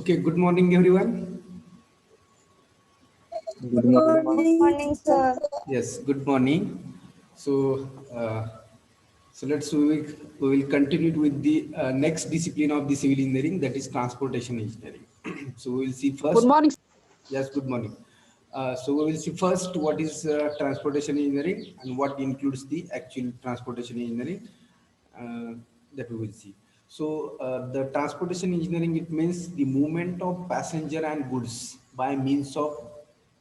Okay, good morning, everyone. Good Good morning. morning, sir. Yes, good morning. So, uh, we will continue with the next discipline of the civil engineering, that is transportation engineering. So we will see Good first. morning. Yes, good morning. So we will see first what is transportation engineering and what includes the actual transportation engineering, uh, that we will see. So the transportation engineering, it means the movement of passenger and goods by means of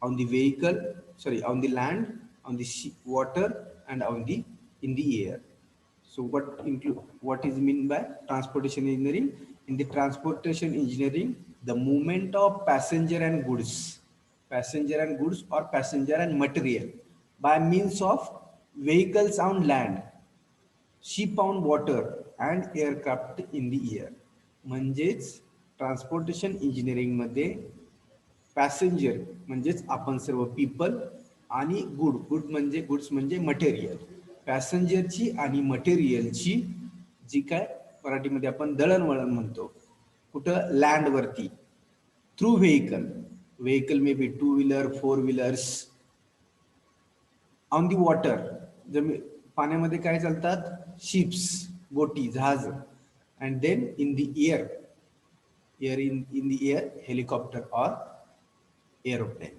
on the vehicle, sorry, on the land, on the water, and on the in the air. So what is mean by transportation engineering? In the transportation engineering, the movement of passenger and goods or passenger and material by means of vehicles on land, ship on water and aircraft in the air. म्हणजेच transportation engineering मध्ये passenger म्हणजेच आपण सर्व people आणि goods म्हणजे material, पॅसेंजरची आणि मटेरियलची जी काय मराठीमध्ये आपण दळणवळण म्हणतो, कुठं लँडवरती through vehicle may be two wheeler, four wheelers, on the water, पाण्यामध्ये काय चालतात, शिप्स, बोटी, जहाज, and then in the air, in the air, helicopter or aeroplane.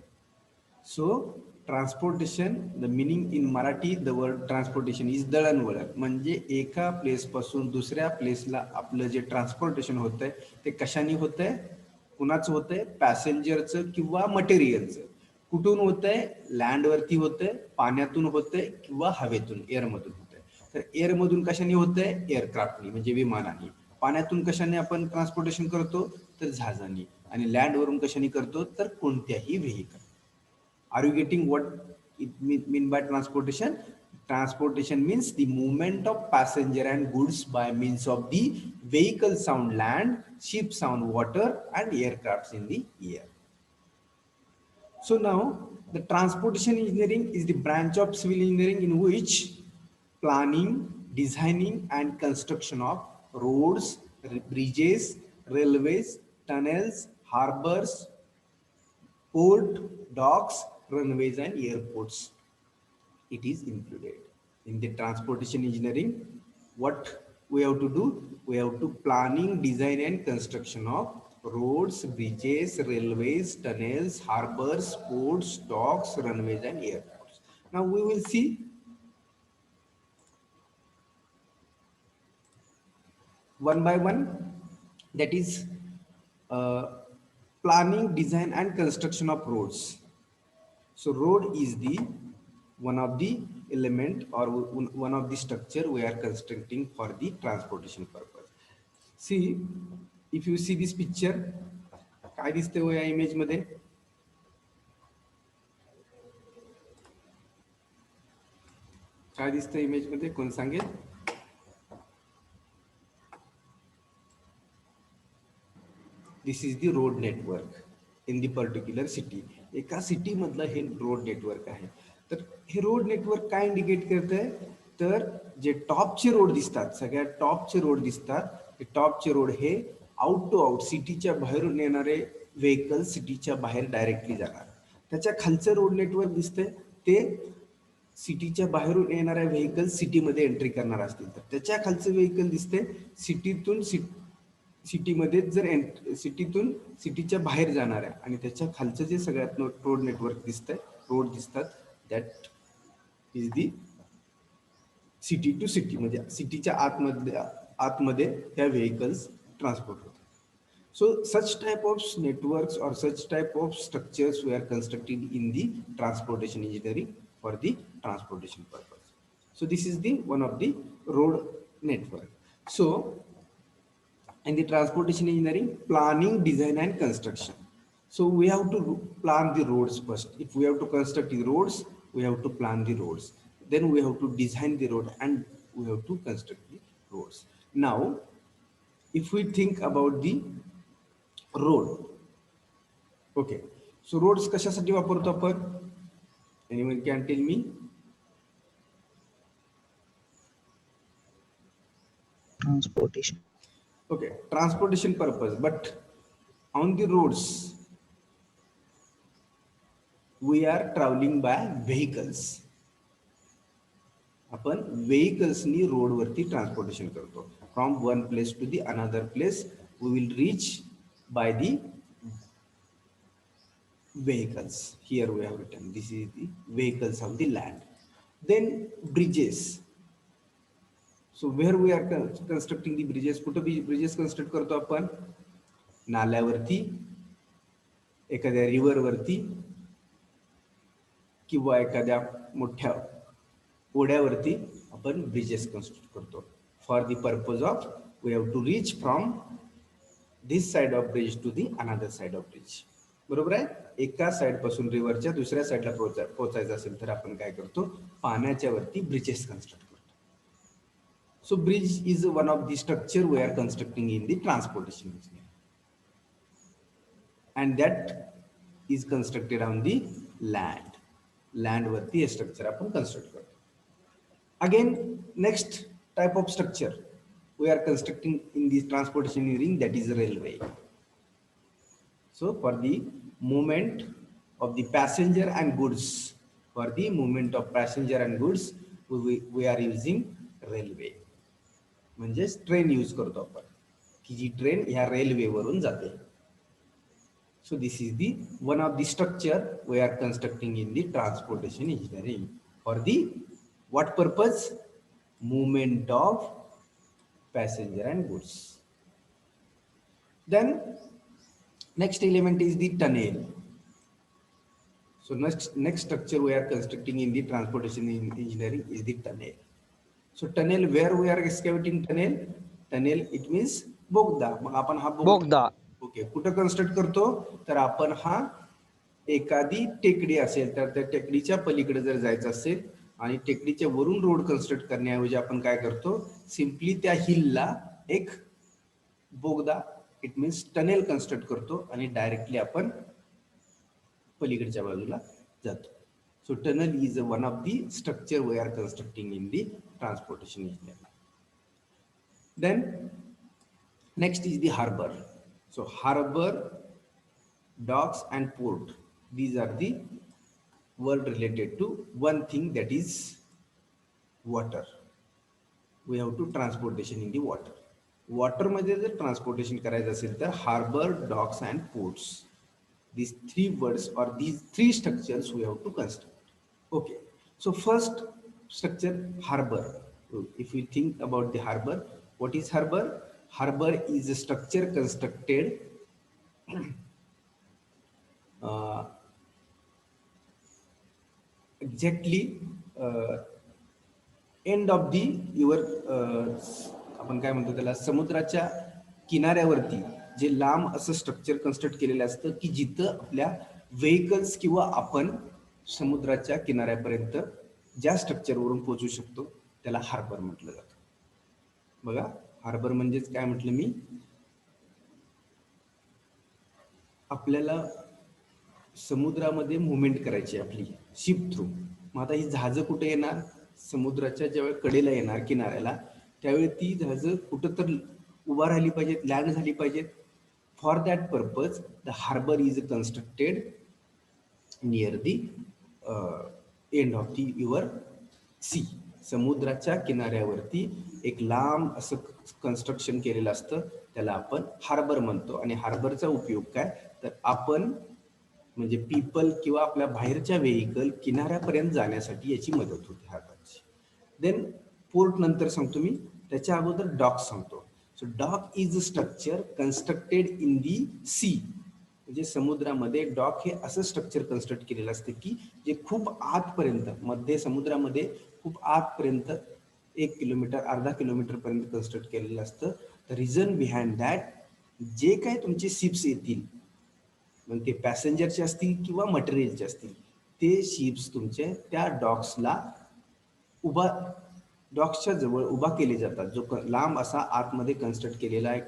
So transportation, the meaning in Marathi, the word transportation is दळणवळण. म्हणजे एका place पासून दुसऱ्या प्लेसला आपलं जे ट्रान्सपोर्टेशन होतंय ते कशाने होतंय, कुणाचं होतंय, पॅसेंजरचं किंवा मटेरियलचं. कुठून होतंय, लँडवरती होतंय, पाण्यातून होतंय किंवा हवेतून, एअरमधून होतंय. तर एअरमधून कशाने होतंय, एअरक्राफ्टनी म्हणजे विमानाने. पाण्यातून कशाने आपण ट्रान्सपोर्टेशन करतो, तर जहाजाने. आणि लँडवरून कशाने करतो, तर कोणत्याही vehicle. Are you getting what it mean by transportation? Transportation means the movement of passenger and goods by means of the vehicles on land, ships on water, and aircrafts in the air. So now the transportation engineering is the branch of civil engineering in which planning, designing, and construction of roads, bridges, railways, tunnels, harbors, port, docks, runways, and airports. It is included in the transportation engineering. What we have to do? We have to planning, design, and construction of roads, bridges, railways, tunnels, harbors, ports, docks, runways, and airports. Now we will see one by one. That is uh, planning, design, and construction of roads. So road is the one of the element or one of the structure we are constructing for the transportation purpose. See, if you see this picture, काय दिसते हो या image मध्ये, काय दिसतं image मध्ये, कोण सांगेल? This is the road network in the particular city. एका सिटी मधलं हे रोड नेटवर्क आहे. तर हे रोड नेटवर्क काय इंडिकेट करतंय, तर जे टॉपचे रोड दिसतात, सगळ्यात टॉपचे रोड दिसतात, ते टॉपचे रोड हे आउट टू आउट सिटीच्या बाहेरून येणारे व्हेकल सिटीच्या बाहेर डायरेक्टली जाणार. त्याच्या खालचं रोड नेटवर्क दिसतंय ते सिटीच्या बाहेरून येणाऱ्या व्हेकल सिटीमध्ये एंट्री करणार असतील तर त्याच्या खालचं व्हेकल दिसते सिटीतून सिटीमध्ये जर सिटीतून सिटीच्या बाहेर जाणाऱ्या, आणि त्याच्या खालचं जे सगळ्यात रोड नेटवर्क दिसतंय, रोड दिसतात, that is the city to city, म्हणजे सिटीच्या आतमध्ये त्या व्हेकल्स ट्रान्सपोर्ट होतात. So such type of networks or such type of structures were constructed in the transportation engineering for the transportation purpose. So this is the one of the road network. So in the transportation engineering, planning, design, and construction. So we have to plan the roads first. If we have to construct the roads, we have to plan the roads. Then we have to design the road and we have to construct the roads. Now, if we think about the road, okay, so roads कशासाठी वापरतो आपण? Anyone can tell me? Transportation. Okay, transportation purpose, but On the roads, we are traveling by vehicles. आपण व्हेकल्सनी रोडवरती transportation करतो. From one place to the another place we will reach by the vehicles. Here we have written this is the vehicles of the land. Then bridges. So where we are constructing the bridges? कुठं bridges construct करतो आपण? नाल्यावरती, एखाद्या river वरती किंवा एखाद्या मोठ्या ओढ्यावरती आपण ब्रिजेस कन्स्ट्रक्ट करतो. For the purpose of we have to reach from this side of bridge to the another side of bridge. बरोबर आहे. एका साइड पासून रिव्हरच्या दुसऱ्या साइडला पोहोचायचं असेल तर आपण काय करतो, पाण्याच्या वरती ब्रिजेस कन्स्ट्रक्ट करतो. So bridge is one of the structure we are constructing in the transportation engineering, and that is constructed on the land. Land वरती हे स्ट्रक्चर आपण कन्स्ट्रक्ट करतो. Again, next type of structure we are constructing in the transportation engineering, that is railway. So for the movement of the passenger and goods, for the movement of passenger and goods we are using railway. म्हणजेच train use करतो आपण की जी train ह्या railway वरून जाते. So this is the one of the structure we are constructing in the transportation engineering. For the what purpose? Movement of passenger and goods. Then next element is the tunnel. So next structure we are constructing in the transportation engineering is the tunnel. So tunnel, where we are excavating tunnel? Tunnel it means बोगदा. मग आपण हा बोगदा okay कुठं construct करतो, तर आपण हा एखादी टेकडी असेल तर त्या टेकडीच्या पलीकडे जर जायचं असेल आणि टेकडीच्या वरून रोड कन्स्ट्रक्ट करण्याऐवजी आपण काय करतो, सिम्पली त्या हिलला एक बोगदा इट मीन्स टनेल कन्स्ट्रक्ट करतो आणि डायरेक्टली आपण पलीकडच्या बाजूला जातो. So tunnel is one of the structure we are constructing in the transportation engineering. Then next is the harbour. So harbour, docks and port, these are the word related to one thing, that is water. We have to transportation in the water. Water मध्ये जर transportation करायचं असेल तर harbour, docks and ports, these three words or these three structures we have to construct. Okay, so first structure, harbor. If we think about the harbor, what is harbor? Harbor is a structure constructed exactly and of the your आपण काय म्हणतो त्याला, समुद्राच्या किनाऱ्यावरती जे लांब असं structure construct केलेलं असतं की जिथं आपल्या व्हेकल्स किंवा आपण समुद्राच्या किनाऱ्यापर्यंत ज्या स्ट्रक्चरवरून पोहोचू शकतो त्याला हार्बर म्हटलं जातं. बघा, हार्बर म्हणजेच काय म्हटलं मी, आपल्याला समुद्रामध्ये मुवमेंट करायची आपली शिप थ्रू. मग आता ही जहाजं कुठे येणार, समुद्राच्या ज्यावेळी कडेला येणार किनाऱ्याला, त्यावेळी ती जहाजं कुठं तर उभा राहिली पाहिजेत, लँड झाली पाहिजेत. For that purpose the harbour is constructed near the end of the your sea. समुद्राच्या किनाऱ्यावरती एक लांब असं कन्स्ट्रक्शन केलेलं असतं, त्याला आपण हार्बर म्हणतो. आणि हार्बरचा उपयोग काय, तर आपण म्हणजे पीपल किंवा आपल्या बाहेरच्या व्हेकल किनाऱ्यापर्यंत जाण्यासाठी याची मदत होते हार्बरची. देन पोर्ट नंतर सांगतो मी, त्याच्या अगोदर डॉक सांगतो. So dock is a structure constructed in the sea. म्हणजे समुद्रामध्ये डॉक हे असं स्ट्रक्चर कन्स्ट्रक्ट केलेलं असतं की जे खूप आतपर्यंत, मध्य समुद्रामध्ये खूप आतपर्यंत 1 किलोमीटर, अर्धा किलोमीटर पर्यंत कन्स्ट्रक्ट केलेलं असतं. द रिझन बिहाइंड दॅट, जे काय तुमचे शिप्स येतील, मग ते पॅसेंजरचे असतील किंवा मटेरियलचे असतील, ते शिप्स तुमचे त्या डॉक्सला उभा, डॉक्सच्या जवळ उभा केले जातात. जो लांब असा आतमध्ये कन्स्ट्रक्ट केलेला एक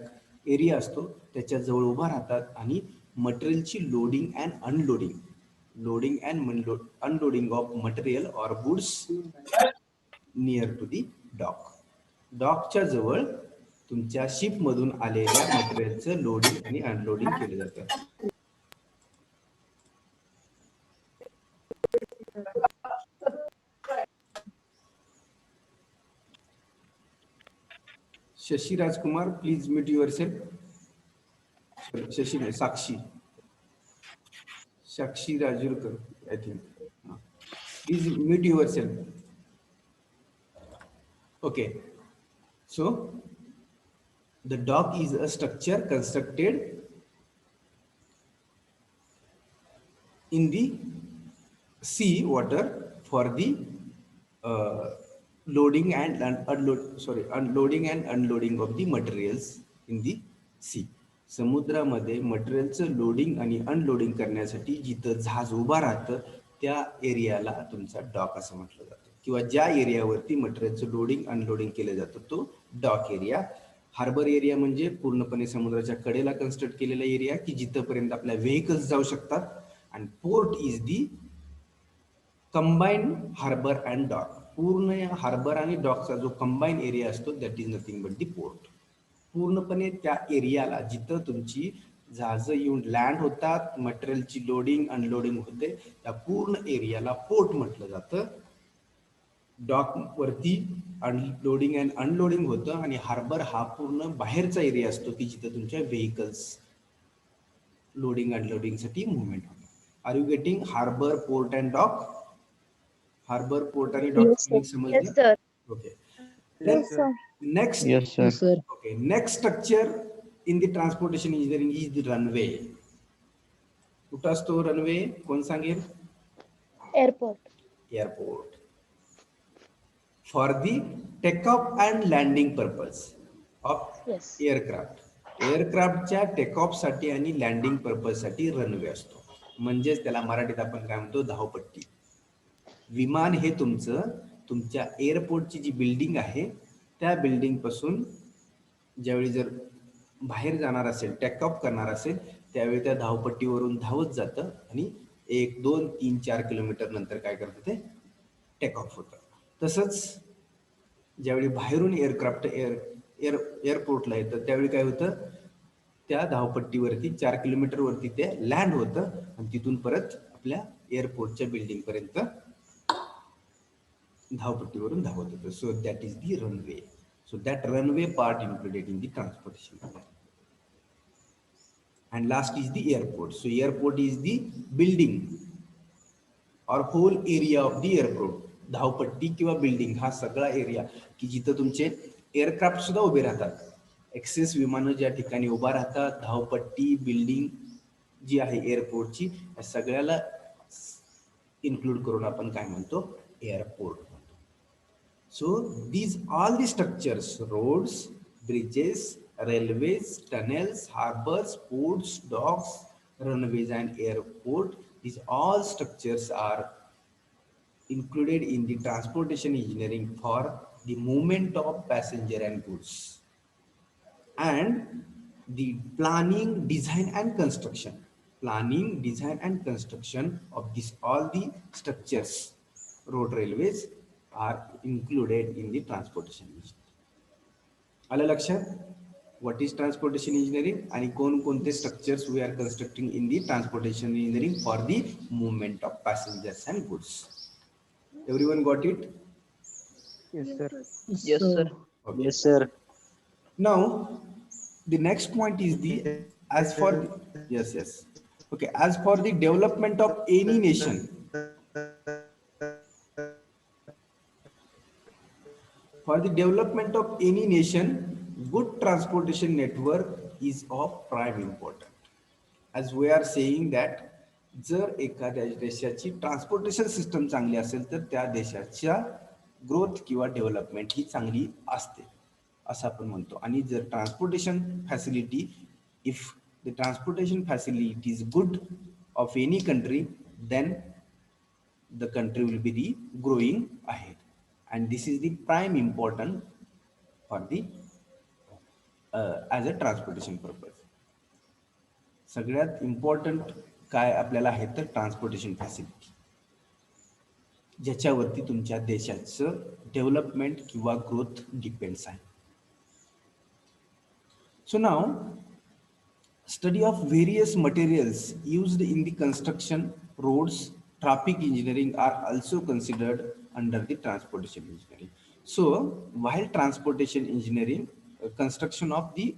एरिया असतो त्याच्या जवळ उभा राहतात आणि मटेरियलची loading and unloading, loading and unloading of material or goods near to the dock. डॉकच्या जवळ तुमच्या शिप मधून आलेल्या मटेरियलचं लोडिंग आणि अनलोडिंग केलं जातं. Shashi Rajkumar, please mute yourself. Shashi नाही, Sakshi Rajurkar, I think. Please mute yourself. Okay, so the dock is a structure constructed in the sea water for the loading and unloading and unloading of the materials in the sea. समुद्रामध्ये मटेरियलचं loading आणि unloading करण्यासाठी जिथं जहाज उभा राहतं त्या areola तुमचा dock असं म्हटलं जातं, किंवा ज्या एरियावरती मटेरियलचं लोडिंग अनलोडिंग केलं जातं तो डॉक एरिया. हार्बर एरिया म्हणजे पूर्णपणे समुद्राच्या कडेला कन्स्ट्रक्ट केलेला एरिया की जिथपर्यंत आपल्या व्हेकल्स जाऊ शकतात. आणि port is the combine harbour and dock. पूर्ण हार्बर आणि डॉकचा जो कंबाईन एरिया असतो that is nothing but the port. पूर्णपणे त्या एरियाला जिथं तुमची जहाजं येऊन लँड होतात, मटेरियलची लोडिंग अनलोडिंग होते, त्या पूर्ण एरियाला पोर्ट म्हटलं जातं. डॉक वरती लोडिंग अँड अनलोडिंग होतं आणि हार्बर हा पूर्ण बाहेरचा एरिया असतो की जिथं तुमच्या व्हेकल्स लोडिंग अनलोडिंग साठी मुवमेंट होतं. Are you getting harbour, port and dock? Harbour, port आणि डॉक समजलं? Okay. Next okay, next structure in the transportation engineering is the runway. कुठं असतो रनवे? कोण सांगेल? Airport. For the takeoff and landing purpose of aircraft. एअरक्राफ्टच्या takeoff साठी आणि landing purpose साठी रनवे असतो. म्हणजेच त्याला मराठीत आपण काय म्हणतो? धावपट्टी. विमान हे तुमच्या एअरपोर्टची जी बिल्डिंग आहे त्या बिल्डिंग पासून ज्यावेळी जर बाहेर जाणार असेल, टेकऑफ करणार असेल, त्यावेळी त्या धावपट्टीवरून धावत जातं आणि 1, 2, 3, 4 किलोमीटर नंतर काय करतं ते टेकऑफ होतं. तसंच ज्यावेळी बाहेरून एअरक्राफ्ट एअरपोर्टला येतं त्यावेळी काय होतं? त्या धावपट्टीवरती 4 किलोमीटर वरती ते लँड होतं आणि तिथून परत आपल्या एअरपोर्टच्या बिल्डिंग पर्यंत धावपट्टीवरून धावत होतं. So that is the runway. So that runway part included in the transportation. And last is the airport. So airport is the building or whole area of the airport. धावपट्टी किंवा building हा सगळा area की जिथं तुमचे aircraft सुद्धा उभे राहतात. Access विमानं ज्या ठिकाणी उभा राहतात, धावपट्टी, बिल्डिंग जी आहे एअरपोर्टची, या सगळ्याला इन्क्लूड करून आपण काय म्हणतो? Airport. So these all the structures, roads, bridges, railways, tunnels, harbors, ports, docks, runways and airport, these all structures are included in the transportation engineering for the movement of passenger and goods. And the planning, design and construction. Planning, design and construction of this all the structures, road, railways, are included in the transportation engineering. आलं लक्षात? What is transportation engineering आणि कोणते structures we are constructing in the transportation engineering for the movement of passengers and goods. Everyone got it? Yes, sir. Yes, sir. Okay. Yes, sir. Now the next point is the as for the, yes. Okay, as for the development of any nation. For the development of any nation, good transportation network is of prime importance. As we are saying that जर एखाद्या देशाची transportation system चांगली असेल तर त्या देशाच्या growth किंवा development ही चांगली असते असं आपण म्हणतो. आणि जर transportation facility, if the transportation facility is good of any country, then the country will be the growing ahead. And this is the prime important for the as a transportation purpose. सगळ्यात important काय आपल्याला आहे तर transportation facility, ज्याच्यावरती तुमच्या देशाचं development किंवा growth depends आहे. So now, study of various materials used in the construction, roads, traffic engineering are also considered under the transportation engineering. So while transportation engineering, construction of the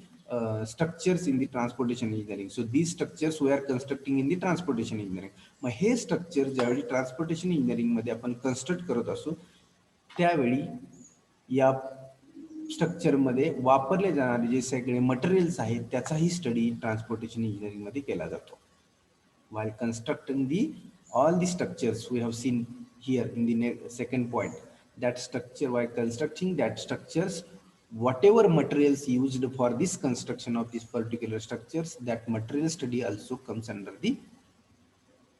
structures in the transportation engineering, so these structures we are constructing in the transportation engineering. मग हे structure ज्यावेळी transportation engineering मध्ये आपण construct करत असू त्यावेळी या स्ट्रक्चरमध्ये वापरले जाणारे जे सगळे मटेरियल्स आहेत त्याचाही स्टडी ट्रान्सपोर्टेशन इंजिनिअरिंग मध्ये केला जातो. While constructing all the structures we have seen here in the second point, that structure, while constructing that structures, whatever materials used for this construction of these particular structures, that material study also comes under the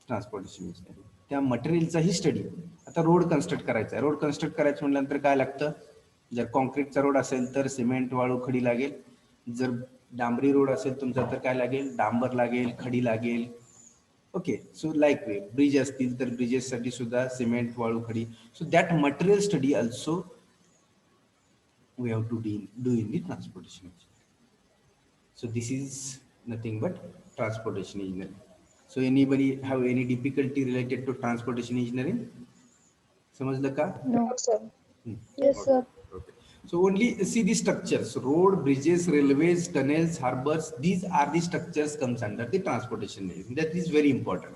transportation engineering. त्या मटेरियलचाही study. आता road construct करायचा आहे. Road construct करायचं म्हटल्यानंतर काय लागतं? जर कॉन्क्रीटचा road असेल तर सिमेंट, वाळू, खडी लागेल. जर डांबरी रोड असेल तुमचा तर काय लागेल? डांबर लागेल, खडी लागेल. ओके, सो लाईक वे ब्रिज असतील तर ब्रिजेससाठी सुद्धा सिमेंट, वाळू, खडी. So that material study also we have to do in the transportation engineering. So this is nothing but transportation engineering. So anybody have any difficulty related to transportation engineering? समजलं का? No, sir. Yes, sir. Okay. So only see the structures: road, bridges, railways, tunnels, harbors. These are the structures comes under the transportation engineering. That is very important.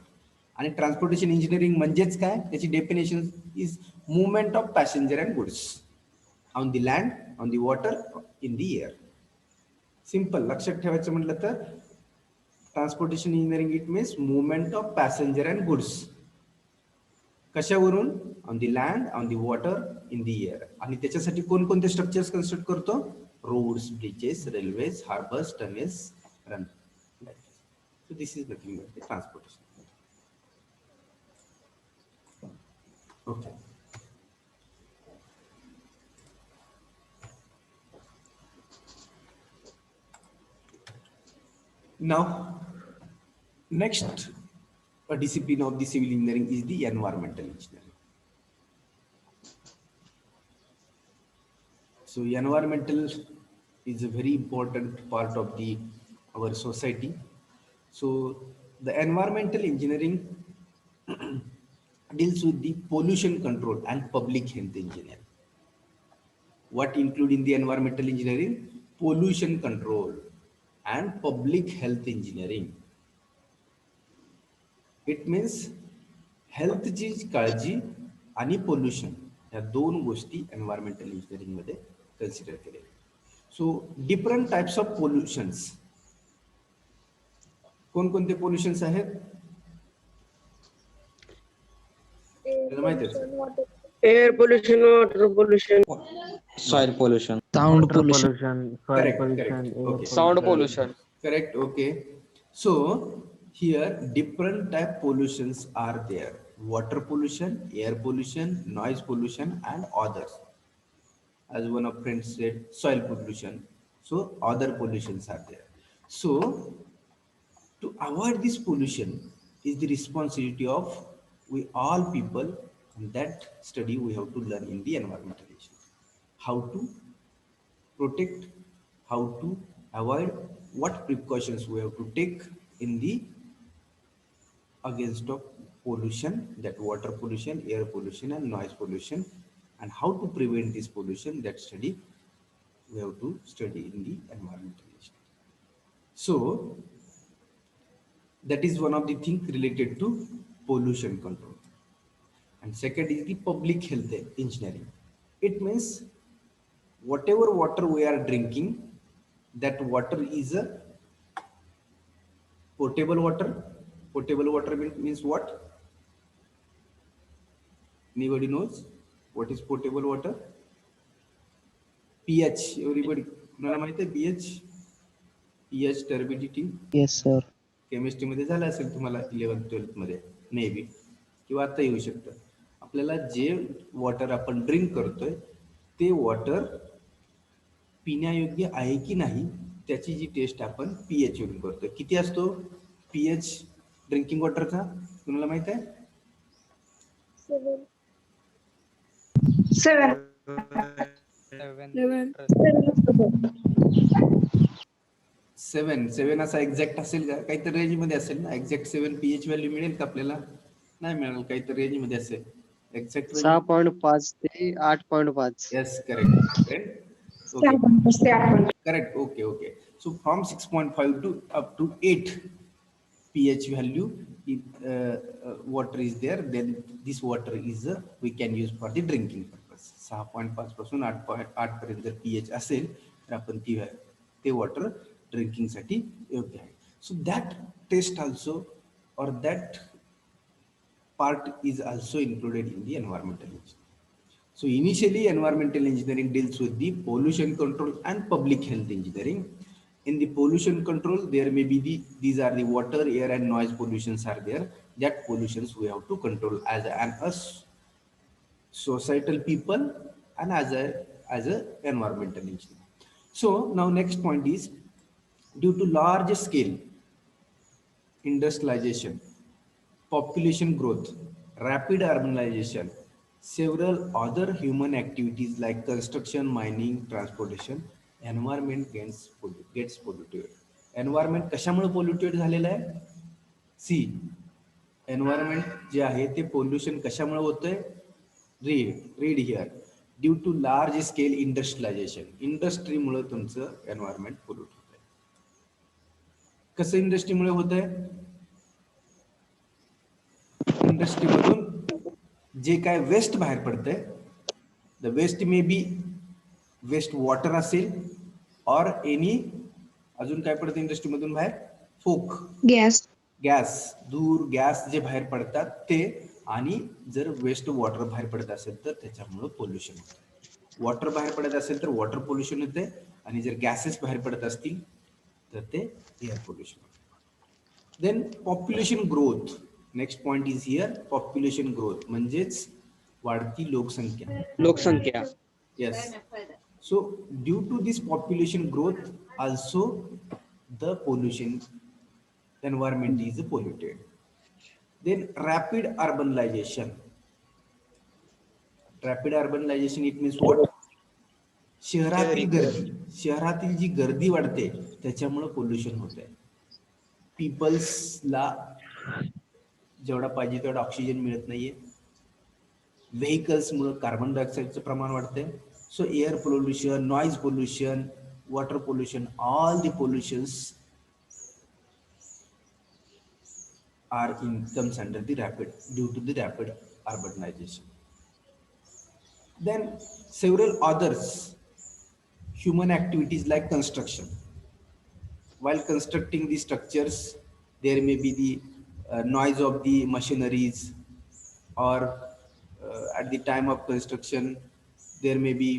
आणि transportation engineering म्हणजेच काय? त्याची definition is movement of passenger and goods on the land, on the water, in the air. Simple लक्षात ठेवायचं म्हटलं तर transportation engineering it means movement of passenger and goods. कशावरून? On the land, on the water, in the air. आणि त्याच्यासाठी कोणकोणते structures construct करतो? Roads, bridges, railways, harbours, tunnels, run. So this is nothing but the transportation. Okay. Now, next discipline of the civil engineering is the environmental engineering. So, environmental is a very important part of our society. So, the environmental engineering deals with the pollution control and public health engineering. What include in the environmental engineering? Pollution control and public health engineering. It means हेल्थची काळजी आणि pollution या दोन गोष्टी environmental engineering मध्ये consider केलेल्या. So different types of pollutions. कोणकोणते pollutions आहेत? माहिती आहे? Air pollution, water pollution, soil pollution, Sound water pollution, soil Correct, pollution, correct. air Okay. sound pollution. Correct. Okay. So here different type pollutions are there: water pollution, air pollution, noise pollution, and others. As one of friends said, soil pollution. So other pollutions are there. So to avoid this pollution is the responsibility of we all people. And that study we have to learn in the environmental engineering. How to protect, how to avoid, what precautions we have to take in the against of pollution, that water pollution, air pollution, and noise pollution, and how to prevent this pollution. That study we have to study in the environmental engineering. So that is one of the things related to pollution control. And second is the public health engineering. It means whatever water we are drinking, that water is a potable water. Potable water means what? Anybody knows what is potable water? pH. Everybody कुणाला माहिती आहे pH? pH turbidity. Yes, sir. Chemistry मध्ये झालं असेल तुम्हाला 11th 12th मध्ये may be, किंवा आता येऊ शकतं. आपल्याला जे वॉटर आपण ड्रिंक करतोय ते वॉटर पिण्यायोग्य आहे की नाही त्याची जी टेस्ट आपण पीएच वरून करतोय. किती असतो पीएच ड्रिंकिंग वॉटरचा? तुम्हाला माहित आहे? 7. सेवन असा एक्झॅक्ट असेल का? काहीतरी रेंज मध्ये असेल ना. एक्झॅक्ट 7 पीएच व्हॅल्यू मिळेल का आपल्याला? नाही मिळेल, काहीतरी रेंज मध्ये असेल. एक्झॅक्ट व्हॅल्यू 6.5 ते 8.5. yes correct okay correct okay so from 6.5 to up to 8 pH value if water is there, then this water is we can use for the drinking purpose. 6.5 पासून 8 पर्यंत जर pH असेल तर आपण ते वॉटर ड्रिंकिंग साठी योग्य आहे. So that test also or that part is also included in the environmental engineering. So initially environmental engineering deals with the pollution control and public health engineering. In the pollution control, there may be these are the water, air and noise pollutions are there. That pollutions we have to control as us societal people and as a environmental engineer. So now next point is, due to large scale industrialization, population growth, rapid urbanization, several other human activities like construction, mining, transportation, environment gets polluted. Environment कशामुळे polluted झालेलं आहे? सी environment जे आहे ते pollution कशामुळे होतंय? Read here. Due to large scale industrialisation. इंडस्ट्रीमुळे तुमचं environment pollute होत आहे. कसं इंडस्ट्रीमुळे होत आहे? इंडस्ट्रीमधून जे काय वेस्ट बाहेर पडतंय, the waste may be waste water असेल और एनी, अजून काय पडतं इंडस्ट्रीमधून बाहेर? फोक, गॅस, धूर, गॅस जे बाहेर पडतात ते, आणि जर वेस्ट वॉटर बाहेर पडत असेल तर त्याच्यामुळे पोल्युशन होतं. वॉटर बाहेर पडत असेल तर वॉटर पोल्युशन होते, आणि जर गॅसेस बाहेर पडत असतील तर ते एअर पोल्युशन होते. Then population growth. Next point is here population growth, म्हणजेच वाढती लोकसंख्या. Yes. So due to this population growth also the pollution environment is polluted. Then rapid urbanization. Rapid urbanization it means what? शहरातील जी गर्दी वाढते त्याच्यामुळे pollution होते. पीपल्सला जेवढा पाहिजे तेवढा ऑक्सिजन मिळत नाहीये. व्हेकल्समुळे कार्बन डायऑक्साईडचं प्रमाण वाढते. So air pollution, noise pollution, water pollution, all the pollutions comes under the due to the rapid urbanization. Then several others human activities like construction. While constructing the structures, there may be the noise of the machineries, or at the time of construction there may be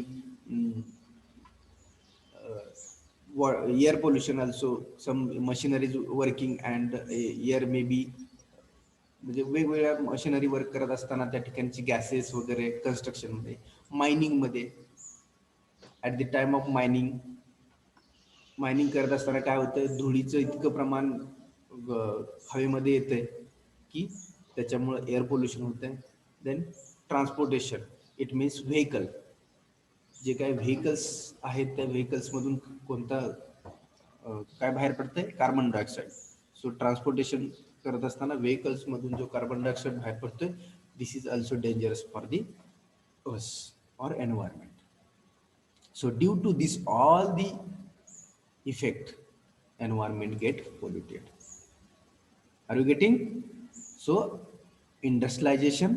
air pollution also. Some machineries working and air may be, म्हणजे वेगवेगळ्या machinery work करत असताना त्या ठिकाणची gases वगैरे. Construction मध्ये, mining मध्ये, at the time of mining करत असताना काय होतं, धुळीचं इतकं प्रमाण हवेमध्ये येतंय की त्याच्यामुळे एअर पोल्युशन होतंय. Then transportation it means vehicle. जे काही व्हेकल्स आहेत त्या व्हेकल्स मधून कोणता काय बाहेर पडतंय? Carbon dioxide. सो ट्रान्सपोर्टेशन करत असताना व्हेकल्स मधून जो कार्बन डायऑक्साईड बाहेर पडतोय, this is also dangerous for the us our environment. So due to this all the effect environment get polluted. Are you getting? So industrialization,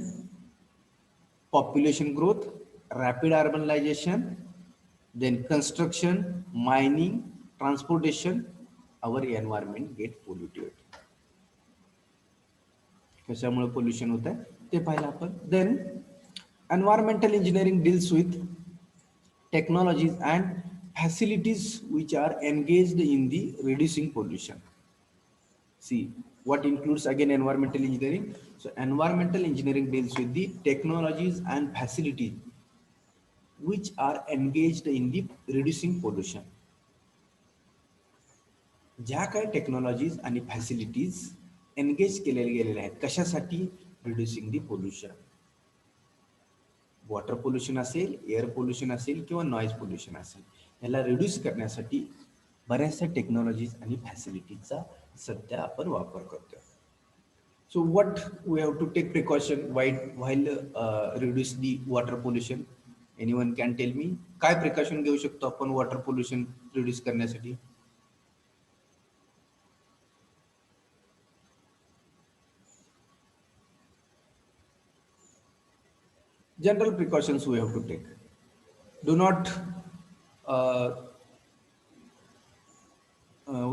population growth, rapid urbanization, then construction, mining, transportation, our environment get polluted. कशामुळे pollution होत आहे ते पाहिलं आपण. Then environmental engineering deals with technologies and facilities which are engaged in the reducing pollution. See what includes again environmental engineering. So environmental engineering deals with the technologies and facilities which are engaged in the reducing pollution. ज्या काही technologies आणि facilities engage केलेल्या गेलेल्या आहेत कशासाठी? Reducing दी pollution. Water pollution असेल, air pollution असेल किंवा नॉइज पोल्युशन असेल, याला रिड्यूस करण्यासाठी बऱ्याचशा टेक्नॉलॉजीज आणि फॅसिलिटीजचा सध्या आपण वापर करतोय. So what we have to take precaution while reduce the water pollution? Anyone can tell me काय प्रिकॉशन घेऊ शकतो आपण वॉटर पोल्युशन रिड्यूस करण्यासाठी? General precautions we have to take. Do not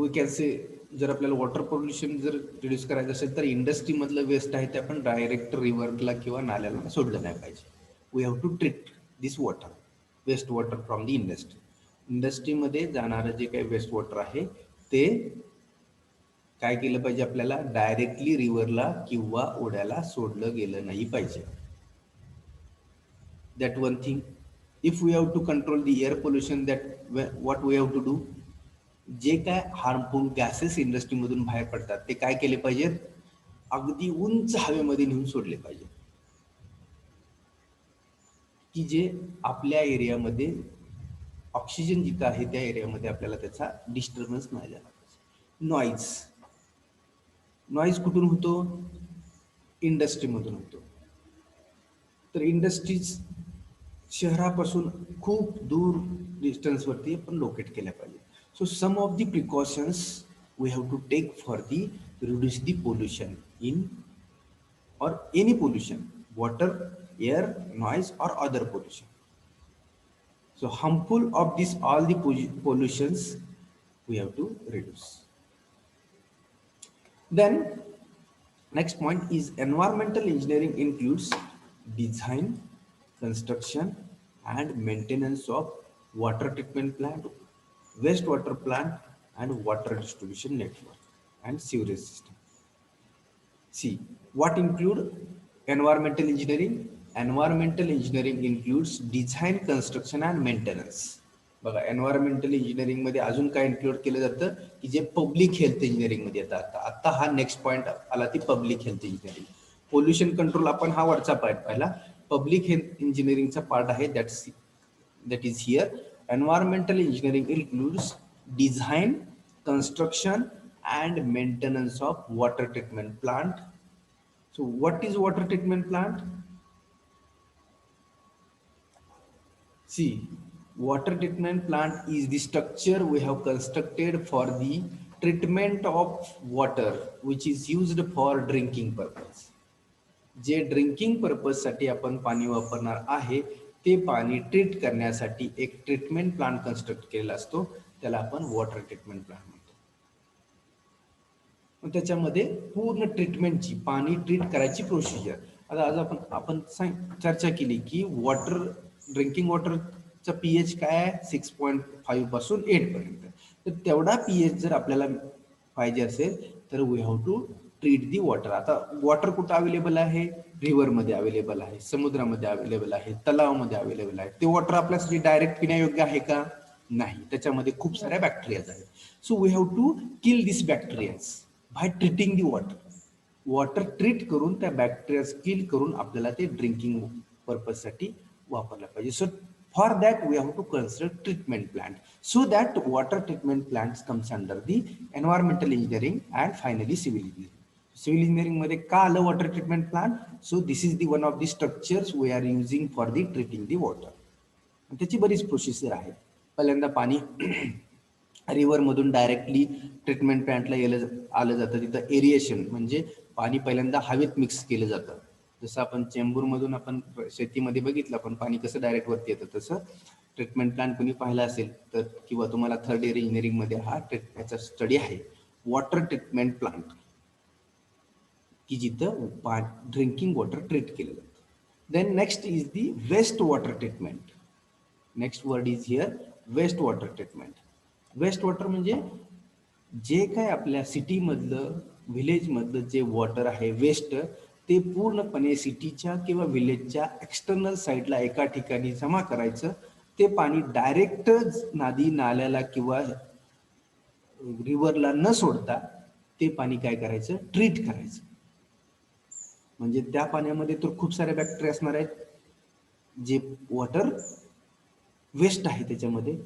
we can say जर आपल्याला water pollution जर reduce करायचं असेल तर इंडस्ट्रीमधलं वेस्ट आहे ते आपण डायरेक्ट रिव्हरला किंवा नाल्याला सोडलं नाही पाहिजे. We have to treat this water, waste water from the industry. इंडस्ट्रीमध्ये जाणारं जे काही वेस्ट वॉटर आहे ते काय केलं पाहिजे, आपल्याला डायरेक्टली रिव्हरला किंवा ओढ्याला सोडलं गेलं नाही पाहिजे. That one thing. If we have to control the air pollution, that what we have to do, जे काय हार्मफुल गॅसेस इंडस्ट्रीमधून बाहेर पडतात ते काय केले पाहिजेत, अगदी उंच हवेमध्ये नेऊन सोडले पाहिजे, की जे आपल्या एरियामध्ये ऑक्सिजन जिथं आहे त्या एरियामध्ये आपल्याला त्याचा डिस्टर्बन्स नाही झाला पाहिजे. नॉईज कुठून होतो, इंडस्ट्रीमधून होतो. तर इंडस्ट्रीज शहरापासून खूप दूर डिस्टन्सवरती आपण लोकेट केल्या पाहिजे. So some of the precautions we have to take for the reduce the pollution in or any pollution, water, air, noise or other pollution. So harmful of this all the pollutions we have to reduce. Then next point is environmental engineering includes design, construction and maintenance of water treatment plant, wastewater plant and water distribution network and sewerage system. See, what include environmental engineering? Environmental engineering includes design, construction and maintenance. बघा, environmental engineering मध्ये अजून काय include केलं जातं की जे public health engineering मध्ये येतात. आता हा नेक्स्ट पॉइंट आला, ती public health engineering. Pollution control आपण हा वरचा पार्ट पाहिला. पब्लिक हेल्थ इंजिनिअरिंगचा पार्ट आहे that is here. Environmental engineering includes design, construction and maintenance of water treatment plant. So what is water treatment plant? See, water treatment plant is the structure we have constructed for the treatment of water which is used for drinking purpose. J drinking purpose साठी आपण पाणी वापरणार आहे ते पाणी treat करण्यासाठी एक treatment plant construct केलेला असतो, त्याला आपण वॉटर ट्रीटमेंट प्लांट म्हणतो. त्याच्यामध्ये पूर्ण ट्रीटमेंटची, पाणी ट्रीट करायची प्रोसिजर. आता आज आपण चर्चा केली की वॉटर, ड्रिंकिंग वॉटरचा पीएच काय आहे, 6.5 पासून 8 पर्यंत. तर तेवढा पीएच जर आपल्याला पाहिजे असेल तर we have to treat the water. आता वॉटर कुठं अवेलेबल आहे, रिव्हरमध्ये अवेलेबल आहे, समुद्रामध्ये अवेलेबल आहे, तलावामध्ये अवेलेबल आहे. ते वॉटर आपल्यासाठी डायरेक्ट पिण्यायोग्य आहे का, नाही, त्याच्यामध्ये खूप साऱ्या बॅक्टेरियाज आहेत. So we have to kill this bacterias by treating the water. Water treat करून त्या बॅक्टेरियाज किल करून आपल्याला ते ड्रिंकिंग पर्पजसाठी वापरलं पाहिजे. सो for that we have to construct treatment plant, so that water treatment plants comes under the environmental engineering and finally civil engineering. Civil engineering मध्ये का आलं water treatment plant? So this is the one of the structures we are using for the treating the water. त्याची बरीच processor आहे. पहिल्यांदा पाणी river मधून directly treatment प्लांटला आलं जातं. तिथं एरिएशन म्हणजे पाणी पहिल्यांदा हवेत मिक्स केलं जातं. जसं आपण चेंबूर मधून आपण शेतीमध्ये बघितलं, पण पाणी कसं डायरेक्ट वरती येतं, तसं ट्रीटमेंट प्लांट कोणी पाहिला असेल तर, किंवा तुम्हाला थर्ड इयर इंजिनिअरिंग मध्ये हा याचा स्टडी आहे, वॉटर ट्रीटमेंट प्लांट, की जिथं ड्रिंकिंग वॉटर ट्रीट केलं जातं. Then next is the waste water treatment. Next word is here waste water treatment. Waste water म्हणजे जे काय आपल्या सिटी मधलं, व्हिलेज मधलं जे वॉटर आहे वेस्ट, ते पूर्णपणे सिटीच्या किंवा व्हिलेजच्या एक्सटर्नल साईडला एका ठिकाणी जमा करायचं. ते पाणी डायरेक्ट नदी नाल्याला किंवा रिव्हरला न सोडता ते पाणी काय करायचं, ट्रीट करायचं. म्हणजे त्या पाण्यामध्ये तर खूप सारे बॅक्टेरिया असणार आहेत, जे वॉटर वेस्ट आहे त्याच्यामध्ये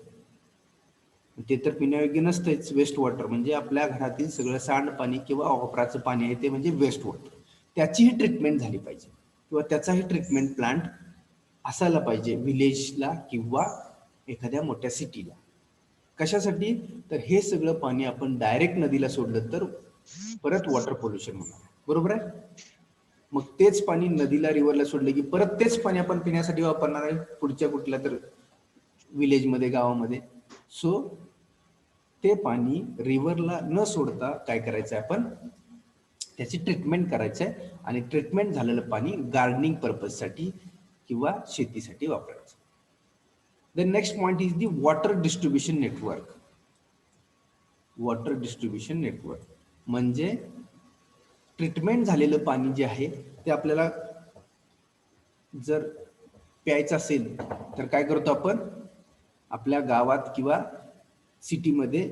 ते तर पिण्यायोग्य नसतंच. वेस्ट वॉटर म्हणजे आपल्या घरातील सगळं सांडपाणी किंवा वापराचं पाणी आहे ते म्हणजे वेस्ट वॉटर. त्याचीही ट्रीटमेंट झाली पाहिजे किंवा त्याचाही ट्रीटमेंट प्लांट असायला पाहिजे विलेजला किंवा एखाद्या मोठ्या सिटीला. कशासाठी? तर हे सगळं पाणी आपण डायरेक्ट नदीला सोडलं तर परत वॉटर पोल्युशन होणार. बरोबर आहे? मग तेच पाणी नदीला रिव्हरला सोडलं की परत तेच पाणी आपण पिण्यासाठी वापरणार आहे पुढच्या कुठल्या तर विलेजमध्ये गावामध्ये. सो ते पाणी रिव्हरला न सोडता काय करायचं आपण त्याची ट्रीटमेंट करायचं आहे आणि ट्रीटमेंट झालेलं पाणी गार्डनिंग पर्पजसाठी किंवा शेतीसाठी वापरायचं. The next point is the water distribution network. Water distribution network म्हणजे ट्रीटमेंट झालेलं पाणी जे आहे ते आपल्याला जर प्यायचं असेल तर काय करतो आपण आपल्या गावात किंवा सिटीमध्ये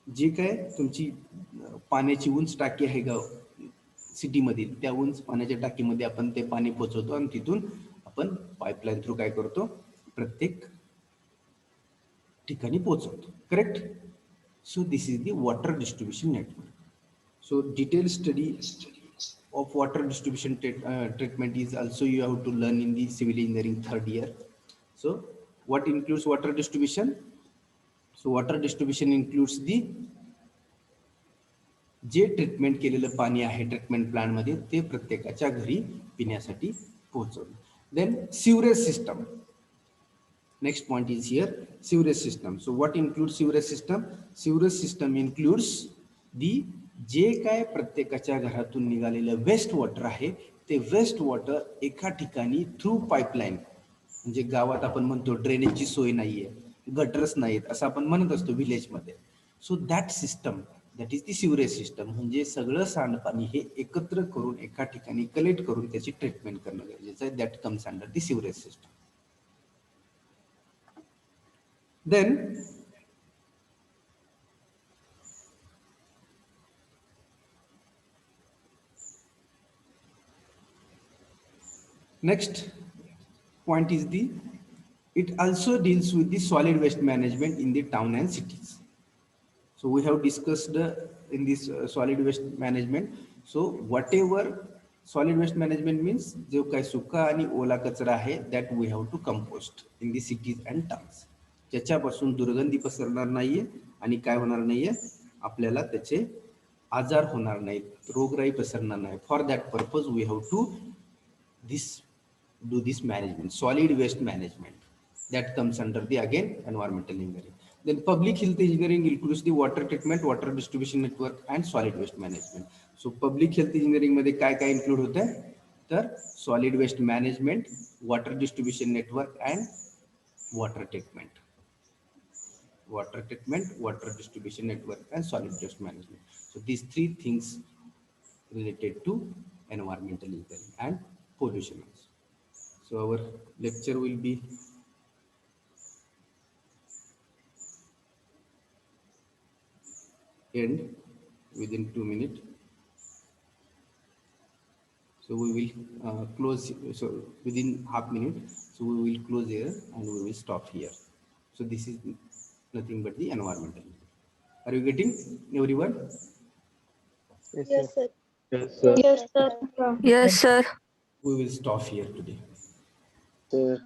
जे काय तुमची पाण्याची उंच टाकी आहे गाव सिटीमधील त्या उंच पाण्याच्या टाकीमध्ये आपण ते पाणी पोचवतो आणि तिथून आपण पाईपलाईन थ्रू काय करतो प्रत्येक ठिकाणी पोचवतो. Correct? So this is the water distribution network. So detailed study of water distribution treatment is also you have to learn in the civil engineering 3rd year. So what includes water distribution? So water distribution includes the J treatment केलेलं पाणी आहे treatment plant मध्ये ते प्रत्येकाच्या घरी पिण्यासाठी पोहोचवलं. Then sewerage system. Next point is here sewerage system. So what includes sewerage system? Sewerage system includes the जे काय प्रत्येकाच्या घरातून निघालेलं वेस्ट वॉटर आहे ते वेस्ट वॉटर एका ठिकाणी थ्रू पाईपलाईन म्हणजे गावात आपण म्हणतो ड्रेनेजची सोय नाहीये गटर्स नाहीत असं आपण म्हणत असतो विलेजमध्ये. So that system that is the sewerage system म्हणजे सगळं सांडपाणी हे एकत्र करून एका ठिकाणी कलेक्ट करून त्याची ट्रीटमेंट करणं गरजेचं आहे. That comes under the sewerage system. Then next point is the it also deals with the solid waste management in the town and cities. So we have discussed in this solid waste management. So whatever solid waste management means जो काही सुका आणि ओला कचरा आहे that we have to compost in the cities and towns. ज्याच्यापासून दुर्गंधी पसरणार नाहीये आणि काय होणार नाहीये आपल्याला त्याचे आजार होणार नाहीत रोगराई पसरणार नाही. For that purpose we have to do this management solid waste management that comes under the again environmental engineering. Then public health engineering includes the water treatment water distribution network and solid waste management. So public health engineering मध्ये काय काय include होतं तर solid waste management water distribution network and water treatment water distribution network and solid waste management. So these three things related to environmental engineering and pollution. So our lecture will be end within 2 minutes. So we will close. So within half minute. So we will close here and we will stop here. So this is nothing but the environmental. Are you getting everyone? Yes, sir. Yes, sir. Yes, sir. Yes, sir. We will stop here today. Sir.